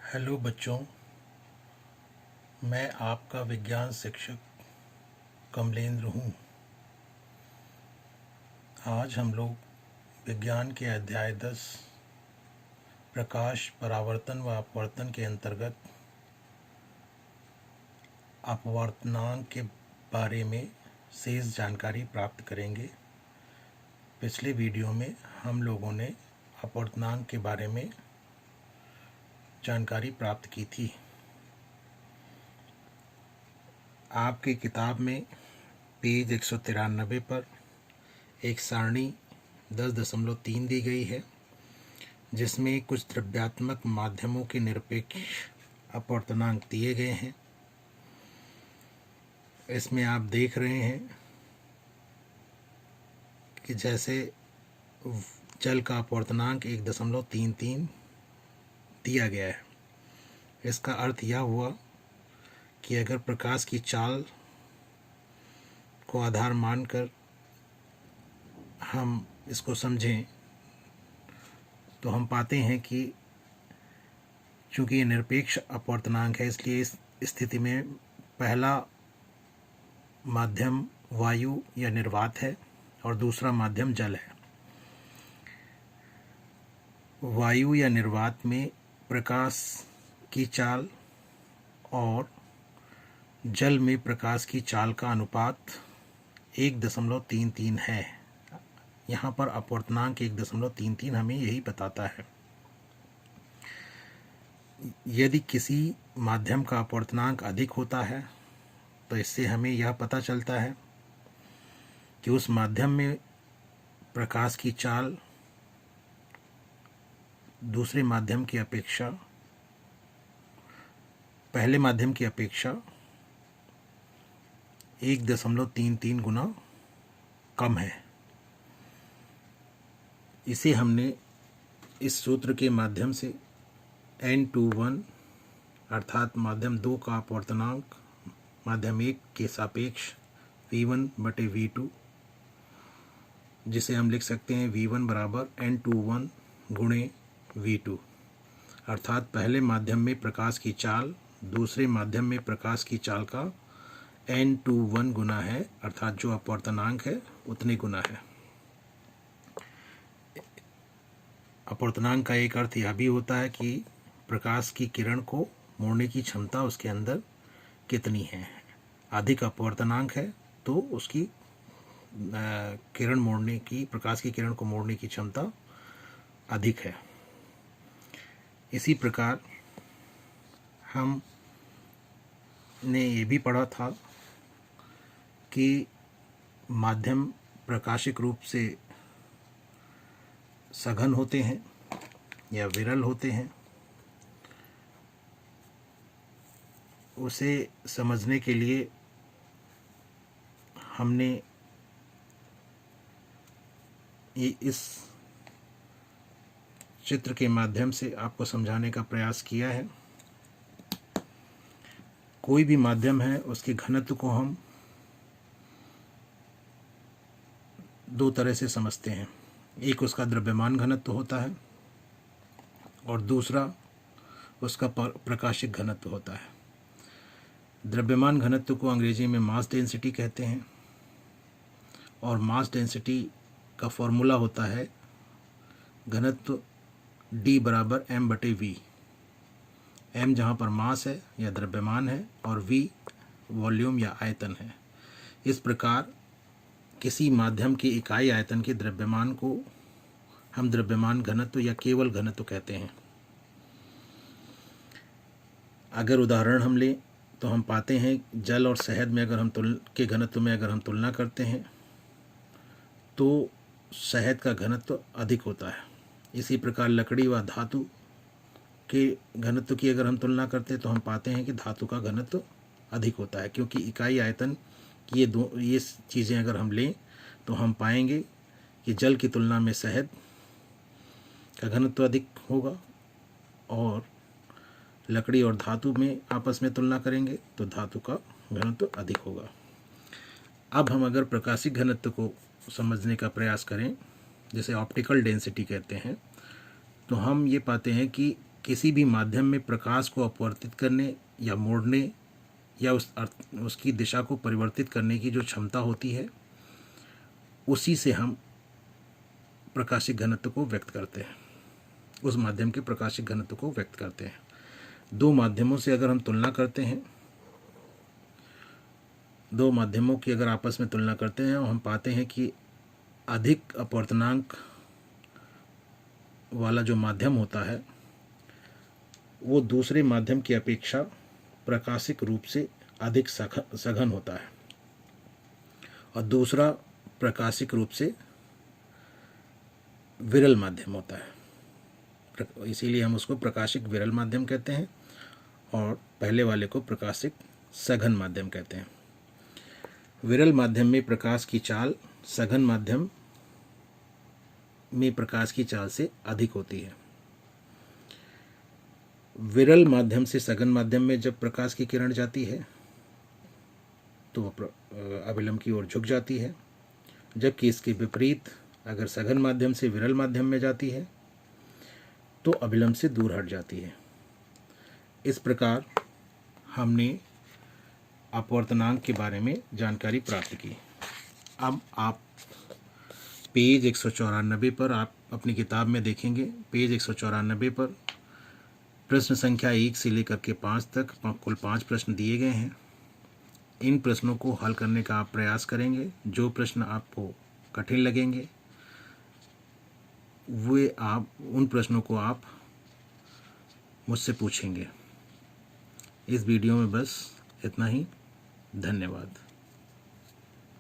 Hello बच्चों, मैं आपका विज्ञान शिक्षक कमलेंद्र हूँ। आज हम लोग विज्ञान के अध्याय 10 प्रकाश परावर्तन व अपवर्तन के अंतर्गत अपवर्तनांक के बारे में शेष जानकारी प्राप्त करेंगे। पिछले वीडियो में हम लोगों ने अपवर्तनांक के बारे में जानकारी प्राप्त की थी। आपकी किताब में पेज 193 पर एक सारणी 10.3 दी गई है, जिसमें कुछ द्रव्यात्मक माध्यमों के निरपेक्ष अपवर्तनांक दिए गए हैं। इसमें आप देख रहे हैं कि जैसे जल का अपवर्तनांक 1.33 दिया गया है। इसका अर्थ यह हुआ कि अगर प्रकाश की चाल को आधार मानकर हम इसको समझें तो हम पाते हैं कि चूँकि ये निरपेक्ष अपवर्तनांक है, इसलिए इस स्थिति में पहला माध्यम वायु या निर्वात है और दूसरा माध्यम जल है। वायु या निर्वात में प्रकाश की चाल और जल में प्रकाश की चाल का अनुपात 1.33 है। यहाँ पर अपवर्तनांक 1.33 हमें यही बताता है। यदि किसी माध्यम का अपवर्तनांक अधिक होता है तो इससे हमें यह पता चलता है कि उस माध्यम में प्रकाश की चाल दूसरे माध्यम की अपेक्षा पहले माध्यम की अपेक्षा 1.33 गुना कम है। इसे हमने इस सूत्र के माध्यम से N21 अर्थात माध्यम 2 का अपवर्तनांक माध्यम 1 के सापेक्ष V1/V2, जिसे हम लिख सकते हैं V1 बराबर N21 गुणे V2, अर्थात पहले माध्यम में प्रकाश की चाल दूसरे माध्यम में प्रकाश की चाल का N21 गुना है, अर्थात जो अपवर्तनांक है उतने गुना है। अपवर्तनांक का एक अर्थ यह भी होता है कि प्रकाश की किरण को मोड़ने की क्षमता उसके अंदर कितनी है। अधिक अपवर्तनांक है तो उसकी किरण मोड़ने की प्रकाश की किरण को मोड़ने की क्षमता अधिक है। इसी प्रकार हम ने ये भी पढ़ा था कि माध्यम प्रकाशिक रूप से सघन होते हैं या विरल होते हैं। उसे समझने के लिए हमने ये इस चित्र के माध्यम से आपको समझाने का प्रयास किया है। कोई भी माध्यम है उसके घनत्व को हम दो तरह से समझते हैं। एक उसका द्रव्यमान घनत्व होता है और दूसरा उसका प्रकाशिक घनत्व होता है। द्रव्यमान घनत्व को अंग्रेजी में मास डेंसिटी कहते हैं और मास डेंसिटी का फॉर्मूला होता है घनत्व D बराबर m/v। m जहाँ पर मास है या द्रव्यमान है और v वॉल्यूम या आयतन है। इस प्रकार किसी माध्यम के इकाई आयतन के द्रव्यमान को हम द्रव्यमान घनत्व या केवल घनत्व कहते हैं। अगर उदाहरण हम लें तो हम पाते हैं जल और शहद में अगर हम के घनत्व में अगर हम तुलना करते हैं तो शहद का घनत्व अधिक होता है। इसी प्रकार लकड़ी व धातु के घनत्व की अगर हम तुलना करते हैं तो हम पाते हैं कि धातु का घनत्व अधिक होता है, क्योंकि इकाई आयतन की ये चीज़ें अगर हम लें तो हम पाएंगे कि जल की तुलना में शहद का घनत्व अधिक होगा और लकड़ी और धातु में आपस में तुलना करेंगे तो धातु का घनत्व अधिक होगा। अब हम अगर प्रकाशिक घनत्व को समझने का प्रयास करें, जिसे ऑप्टिकल डेंसिटी कहते हैं, तो हम ये पाते हैं कि किसी भी माध्यम में प्रकाश को अपवर्तित करने या मोड़ने या उसकी दिशा को परिवर्तित करने की जो क्षमता होती है, उसी से हम प्रकाशिक घनत्व को व्यक्त करते हैं, उस माध्यम के प्रकाशिक घनत्व को व्यक्त करते हैं। दो माध्यमों से अगर हम तुलना करते हैं, दो माध्यमों की अगर आपस में तुलना करते हैं, हम पाते हैं कि अधिक अपवर्तनांक वाला जो माध्यम होता है वो दूसरे माध्यम की अपेक्षा प्रकाशिक रूप से अधिक सघन होता है, और दूसरा प्रकाशिक रूप से विरल माध्यम होता है। इसीलिए हम उसको प्रकाशिक विरल माध्यम कहते हैं और पहले वाले को प्रकाशिक सघन माध्यम कहते हैं। विरल माध्यम में प्रकाश की चाल सघन माध्यम में प्रकाश की चाल से अधिक होती है। विरल माध्यम से सघन माध्यम में जब प्रकाश की किरण जाती है तो वह अविलंब की ओर झुक जाती है, जबकि इसके विपरीत अगर सघन माध्यम से विरल माध्यम में जाती है तो अविलंब से दूर हट जाती है। इस प्रकार हमने अपवर्तनांक के बारे में जानकारी प्राप्त की। अब आप पेज 194 पर आप अपनी किताब में देखेंगे, पेज 194 पर प्रश्न संख्या 1 से लेकर के 5 तक कुल 5 प्रश्न दिए गए हैं। इन प्रश्नों को हल करने का आप प्रयास करेंगे। जो प्रश्न आपको कठिन लगेंगे उन प्रश्नों को आप मुझसे पूछेंगे। इस वीडियो में बस इतना ही। धन्यवाद।